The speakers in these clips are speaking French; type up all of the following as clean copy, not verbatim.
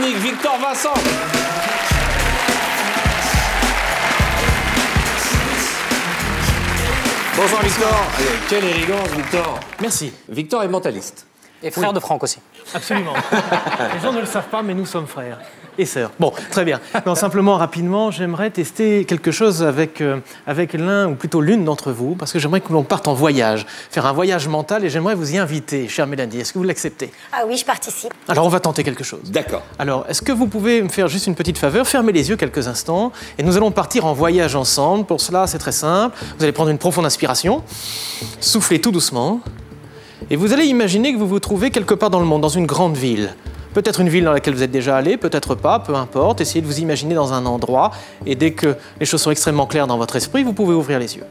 public, Victor Vincent. Bonjour Victor. Quelle élégance, Victor. Merci. Victor est mentaliste. Et frère de Franck aussi. Absolument. Les gens ne le savent pas, mais nous sommes frères et sœurs. Bon, très bien. Non, simplement, rapidement, j'aimerais tester quelque chose avec l'un, ou plutôt l'une d'entre vous, parce que j'aimerais que l'on parte en voyage, faire un voyage mental, et j'aimerais vous y inviter, chère Mélanie. Est-ce que vous l'acceptez? Ah oui, je participe. Alors, on va tenter quelque chose. D'accord. Alors, est-ce que vous pouvez me faire juste une petite faveur, fermer les yeux quelques instants, et nous allons partir en voyage ensemble. Pour cela, c'est très simple. Vous allez prendre une profonde inspiration, souffler tout doucement, et vous allez imaginer que vous vous trouvez quelque part dans le monde, dans une grande ville. Peut-être une ville dans laquelle vous êtes déjà allé, peut-être pas, peu importe. Essayez de vous imaginer dans un endroit, et dès que les choses sont extrêmement claires dans votre esprit, vous pouvez ouvrir les yeux.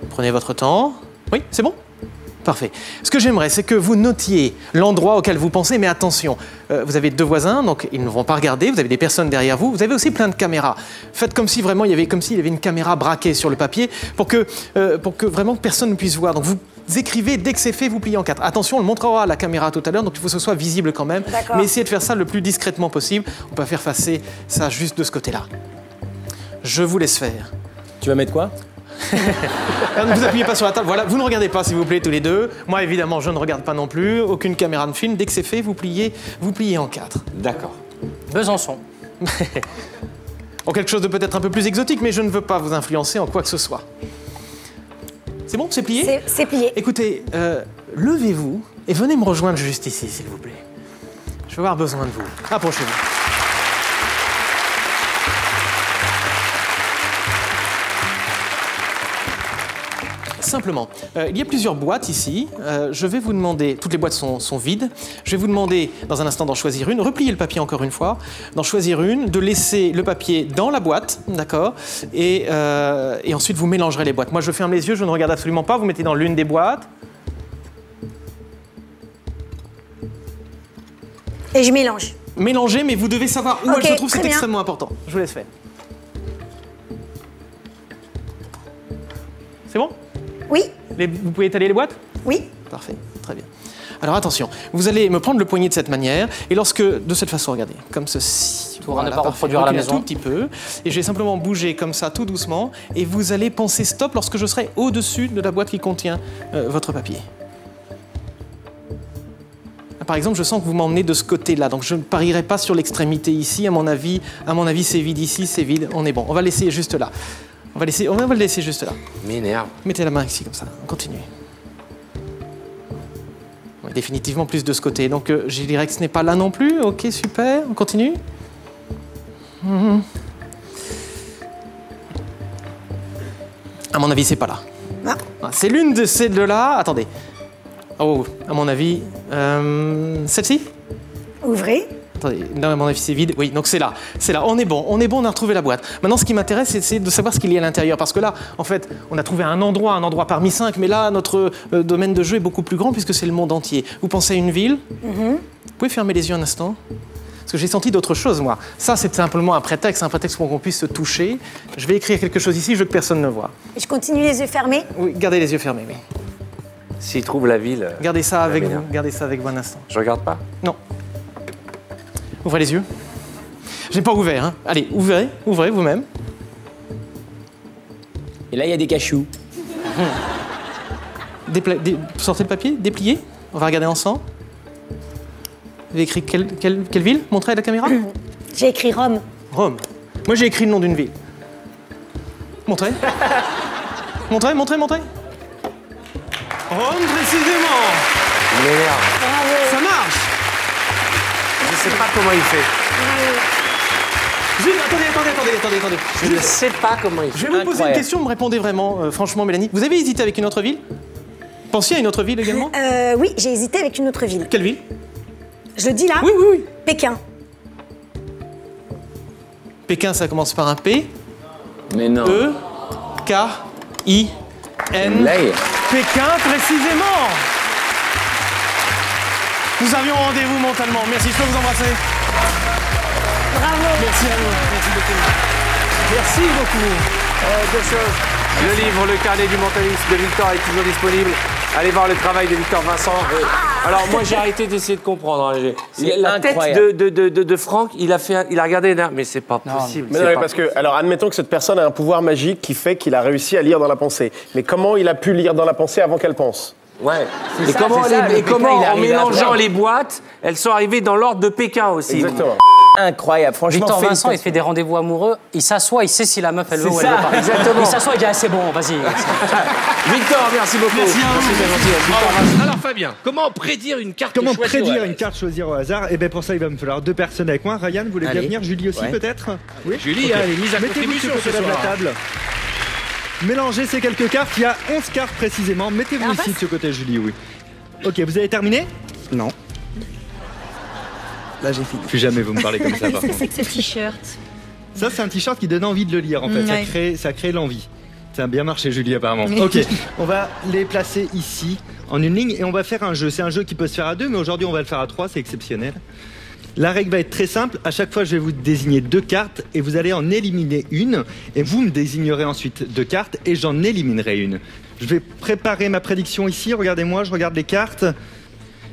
Prenez votre temps. Oui, c'est bon? Parfait. Ce que j'aimerais, c'est que vous notiez l'endroit auquel vous pensez, mais attention, vous avez deux voisins, donc ils ne vont pas regarder, vous avez des personnes derrière vous, vous avez aussi plein de caméras. Faites comme si vraiment il y avait une caméra braquée sur le papier pour que vraiment personne ne puisse voir. Donc vous écrivez, dès que c'est fait, vous pliez en quatre. Attention, on le montrera à la caméra tout à l'heure, donc il faut que ce soit visible quand même, mais essayez de faire ça le plus discrètement possible. On peut faire passer ça juste de ce côté-là. Je vous laisse faire. Tu vas mettre quoi? Ne vous appuyez pas sur la table, voilà, vous ne regardez pas s'il vous plaît tous les deux. Moi évidemment je ne regarde pas non plus, aucune caméra ne filme, dès que c'est fait vous pliez en quatre. D'accord. Besançon. En quelque chose de peut-être un peu plus exotique, mais je ne veux pas vous influencer en quoi que ce soit. C'est bon, c'est plié? C'est plié. Écoutez, levez-vous et venez me rejoindre juste ici s'il vous plaît. Je vais avoir besoin de vous. Approchez-vous. Simplement, il y a plusieurs boîtes ici. Je vais vous demander, toutes les boîtes sont vides. Je vais vous demander dans un instant d'en choisir une. Repliez le papier encore une fois, d'en choisir une, de laisser le papier dans la boîte, d'accord, et ensuite vous mélangerez les boîtes. Moi je ferme les yeux, je ne regarde absolument pas. Vous mettez dans l'une des boîtes. Et je mélange. Mélangez, mais vous devez savoir où elle se trouve, c'est extrêmement important. Je vous laisse faire. C'est bon? Oui. Vous pouvez étaler les boîtes? Oui. Parfait, très bien. Alors attention, vous allez me prendre le poignet de cette manière, et lorsque, de cette façon, regardez, comme ceci. Pour ne pas reproduire à la maison. Un tout petit peu, et je vais simplement bouger comme ça, tout doucement, et vous allez penser stop lorsque je serai au-dessus de la boîte qui contient votre papier. Par exemple, je sens que vous m'emmenez de ce côté-là, donc je ne parierai pas sur l'extrémité ici, à mon avis c'est vide ici, c'est vide, on est bon. On va laisser juste là. On va le laisser juste là. M'énerve. Mettez la main ici, comme ça. On continue. Ouais, définitivement plus de ce côté. Donc, je dirais que ce n'est pas là non plus. Ok, super. On continue. À mon avis, c'est pas là. Ah. C'est l'une de ces deux-là. Attendez. Oh, à mon avis, celle-ci? Ouvrez. Attendez, là, à mon avis, c'est vide. Oui, donc c'est là. C'est là. On est bon, on a retrouvé la boîte. Maintenant, ce qui m'intéresse, c'est de savoir ce qu'il y a à l'intérieur. Parce que là, en fait, on a trouvé un endroit parmi 5. Mais là, notre domaine de jeu est beaucoup plus grand puisque c'est le monde entier. Vous pensez à une ville? Vous pouvez fermer les yeux un instant? Parce que j'ai senti d'autres choses, moi. Ça, c'est simplement un prétexte pour qu'on puisse se toucher. Je vais écrire quelque chose ici, je veux que personne ne voit. Et je continue les yeux fermés? Oui, gardez les yeux fermés, oui. S'il trouve la ville... Gardez ça avec vous. Gardez ça avec vous un instant. Je regarde pas? Non. Ouvrez les yeux. J'ai pas ouvert, hein. Allez, ouvrez vous-même. Et là, il y a des cachous. Sortez le papier, dépliez. On va regarder ensemble. Vous avez écrit quelle ville? Montrez à la caméra. J'ai écrit Rome. Rome. Moi, j'ai écrit le nom d'une ville. Montrez. montrez. Rome, précisément. Il m'énerve. Ça marche. Je sais pas comment il fait. Attendez. Je ne sais pas comment il fait. Je vais vous poser une question, me répondez vraiment, franchement, Mélanie. Vous avez hésité avec une autre ville? Pensiez à une autre ville également? Oui, j'ai hésité avec une autre ville. Quelle ville? Je le dis là? Oui. Pékin. Pékin, ça commence par un P. Mais non. E-K-I-N. Pékin, précisément. Nous avions rendez-vous mentalement. Merci, je peux vous embrasser. Bravo. Merci à vous. Merci beaucoup. Deux choses. Le livre Le carnet du mentaliste de Victor est toujours disponible. Allez voir le travail de Victor Vincent. Alors moi j'ai arrêté d'essayer de comprendre. Hein. C'est La incroyable. tête de Franck, il a regardé derrière, mais c'est pas possible. Mais c'est non, mais pas- parce que, alors admettons que cette personne a un pouvoir magique qui fait qu'il a réussi à lire dans la pensée. Mais comment il a pu lire dans la pensée avant qu'elle pense? Ouais. C'est Et ça, comment, c'est ça, le et Pékin, comment il est en arrivé à mélangeant voir. les boîtes, elles sont arrivées dans l'ordre de Pékin aussi. Exactement. Incroyable, franchement. Victor Vincent, il félicitations. fait des rendez-vous amoureux. Il s'assoit, il sait si la meuf, elle veut C'est ou elle ça, veut pas. exactement. Il s'assoit, il dit, ah, c'est bon, vas-y. Victor, merci beaucoup. Merci, c'est gentil. Victor, Alors Fabien, comment prédire une carte Comment choisie au prédire hasard une carte choisir au hasard? Eh bien pour ça, il va me falloir 2 personnes avec moi. Ryan, vous voulez bien Allez. venir? Julie aussi Ouais. peut-être? Oui. Julie, Ok. elle est mise à Mettez-vous de ce contribution ce côté-là de la soir. table. Mélangez ces quelques cartes. Il y a 11 cartes précisément. Mettez-vous ici de ce côté, Julie, oui. Ok, vous avez terminé? Non. Là, j'ai fini. Plus jamais vous me parlez comme ça, par contre. C'est que ce t-shirt. Ça, c'est un t-shirt qui donne envie de le lire, en fait. Ouais. Ça crée l'envie. Ça a bien marché, Julie, apparemment. Ok, on va les placer ici, en une ligne, et on va faire un jeu. C'est un jeu qui peut se faire à 2, mais aujourd'hui, on va le faire à 3, c'est exceptionnel. La règle va être très simple. À chaque fois, je vais vous désigner 2 cartes, et vous allez en éliminer une, et vous me désignerez ensuite 2 cartes, et j'en éliminerai une. Je vais préparer ma prédiction ici. Regardez-moi, je regarde les cartes,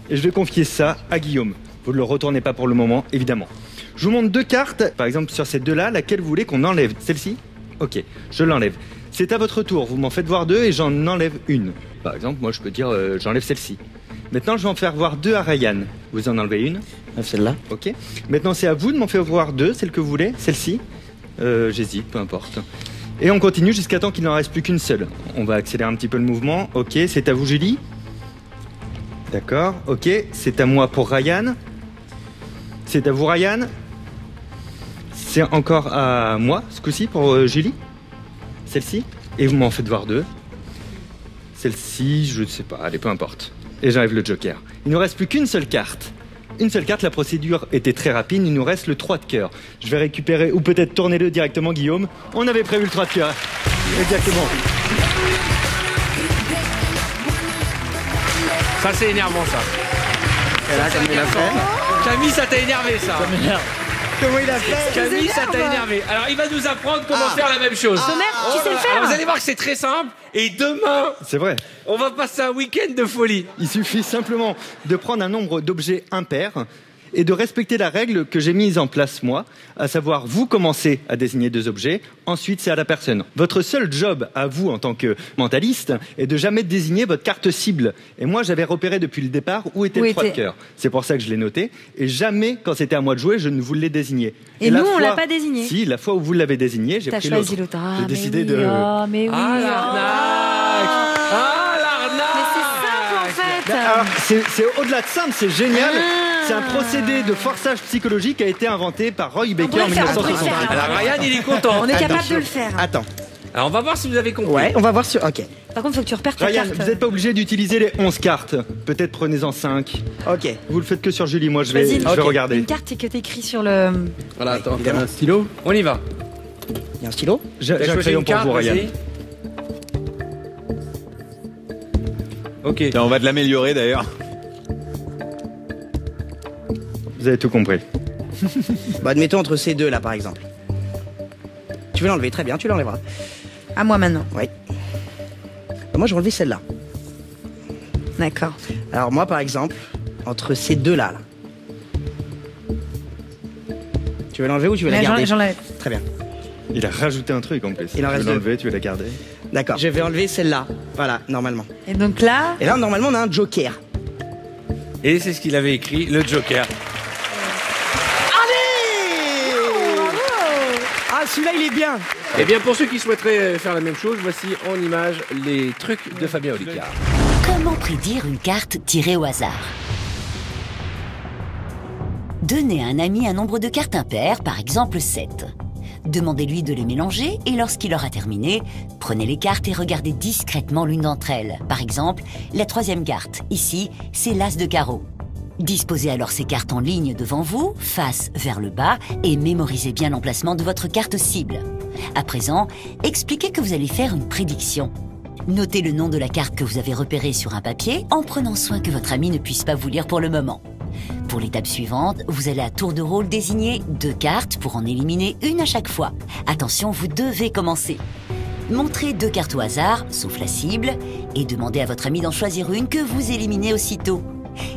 et je vais confier ça à Guillaume. Vous ne le retournez pas pour le moment, évidemment. Je vous montre 2 cartes. Par exemple, sur ces 2-là, laquelle vous voulez qu'on enlève? Celle-ci? Ok, je l'enlève. C'est à votre tour. Vous m'en faites voir 2 et j'en enlève une. Par exemple, moi, je peux dire j'enlève celle-ci. Maintenant, je vais en faire voir 2 à Ryan. Vous en enlevez une? Celle-là. Ok. Maintenant, c'est à vous de m'en faire voir 2, celle que vous voulez. Celle-ci? J'hésite, peu importe. Et on continue jusqu'à temps qu'il n'en reste plus qu'une seule. On va accélérer un petit peu le mouvement. Ok, c'est à vous, Julie? D'accord, ok. C'est à moi pour Ryan. C'est à vous, Ryan. C'est encore à moi, ce coup-ci, pour Julie. Celle-ci. Et vous m'en faites voir 2. Celle-ci, je ne sais pas, allez, peu importe. Et j'enlève le joker. Il ne nous reste plus qu'une seule carte. Une seule carte, la procédure était très rapide, il nous reste le 3 de cœur. Je vais récupérer, ou peut-être tourner-le directement, Guillaume. On avait prévu le 3 de cœur. Exactement. Ça c'est énervant ça. Et là, comme il a fait. Camille, ça t'a énervé ça. Comment il a fait? Camille, ça t'a énervé. Alors il va nous apprendre comment faire la même chose. Tonnerre, tu sais le Alors, faire. vous allez voir que c'est très simple. Et demain, C'est vrai. on va passer un week-end de folie. Il suffit simplement de prendre un nombre d'objets impairs et de respecter la règle que j'ai mise en place moi, à savoir vous commencez à désigner 2 objets, ensuite c'est à la personne. Votre seul job à vous en tant que mentaliste est de jamais désigner votre carte cible. Et moi j'avais repéré depuis le départ où était le 3 de cœur. C'est pour ça que je l'ai noté. Et jamais quand c'était à moi de jouer, je ne vous l'ai désigné. Et la nous, on fois- l'a pas désigné. Si, la fois où vous l'avez désigné, j'ai T'as pris choisi l'autre. l'autre. Ah, J'ai mais décidé oui, de... oh, mais oui. Ah l'arnaque. Ah l'arnaque. Mais c'est simple en fait. Alors, c'est au-delà de simple, c'est génial. C'est un procédé de forçage psychologique qui a été inventé par Roy Baker en le faire, on peut le 1960. faire. Alors Ryan, il est content. On est capable de le faire. Attends. Alors on va voir si vous avez compris. Ouais, on va voir sur. Ok. Par contre, faut que tu repères ta Ryan, carte. vous n'êtes pas obligé d'utiliser les 11 cartes. Peut-être prenez-en 5. Ok. Vous le faites que sur Julie, moi je vais, Vas-y, je vais regarder. Une carte que t'écris sur le. Voilà, attends. Un stylo. On y va. Il y a un stylo? J'ai T'as un choisi crayon une pour carte, vous, Ryan. vas-y. Ok. Tiens, on va te l'améliorer d'ailleurs. Vous avez tout compris. Bah, admettons entre ces 2 là, par exemple. Tu veux l'enlever? Très bien, tu l'enlèveras. À moi maintenant. Oui. Bah, moi, je vais enlever celle-là. D'accord. Alors, moi, par exemple, entre ces 2 là. Tu veux l'enlever ou tu veux la Mais garder? j'enlève. Très bien. Il a rajouté un truc en plus. Il en Tu reste veux l'enlever, tu veux la garder. D'accord. Je vais enlever celle-là. Voilà, normalement. Et donc là. Et là, normalement, on a un joker. Et c'est ce qu'il avait écrit, le Joker. Ah, celui-là, il est bien. Eh bien, pour ceux qui souhaiteraient faire la même chose, voici en image les trucs de Fabien Olicard. Comment prédire une carte tirée au hasard? Donnez à un ami un nombre de cartes impaires, par exemple 7. Demandez-lui de les mélanger et lorsqu'il aura terminé, prenez les cartes et regardez discrètement l'une d'entre elles. Par exemple, la 3e carte, ici, c'est l'As de carreau. Disposez alors ces cartes en ligne devant vous, face vers le bas, et mémorisez bien l'emplacement de votre carte cible. À présent, expliquez que vous allez faire une prédiction. Notez le nom de la carte que vous avez repérée sur un papier, en prenant soin que votre ami ne puisse pas vous lire pour le moment. Pour l'étape suivante, vous allez à tour de rôle désigner 2 cartes pour en éliminer une à chaque fois. Attention, vous devez commencer. Montrez 2 cartes au hasard, sauf la cible, et demandez à votre ami d'en choisir une que vous éliminez aussitôt.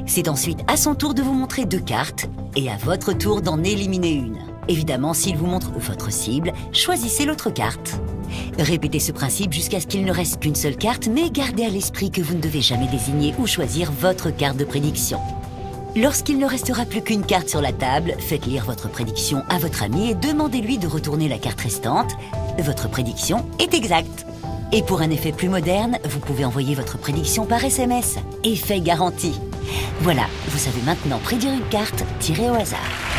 C'est ensuite à son tour de vous montrer 2 cartes et à votre tour d'en éliminer une. Évidemment, s'il vous montre votre cible, choisissez l'autre carte. Répétez ce principe jusqu'à ce qu'il ne reste qu'une seule carte, mais gardez à l'esprit que vous ne devez jamais désigner ou choisir votre carte de prédiction. Lorsqu'il ne restera plus qu'une carte sur la table, faites lire votre prédiction à votre ami et demandez-lui de retourner la carte restante. Votre prédiction est exacte. Et pour un effet plus moderne, vous pouvez envoyer votre prédiction par SMS. Effet garanti. Voilà, vous savez maintenant prédire une carte tirée au hasard.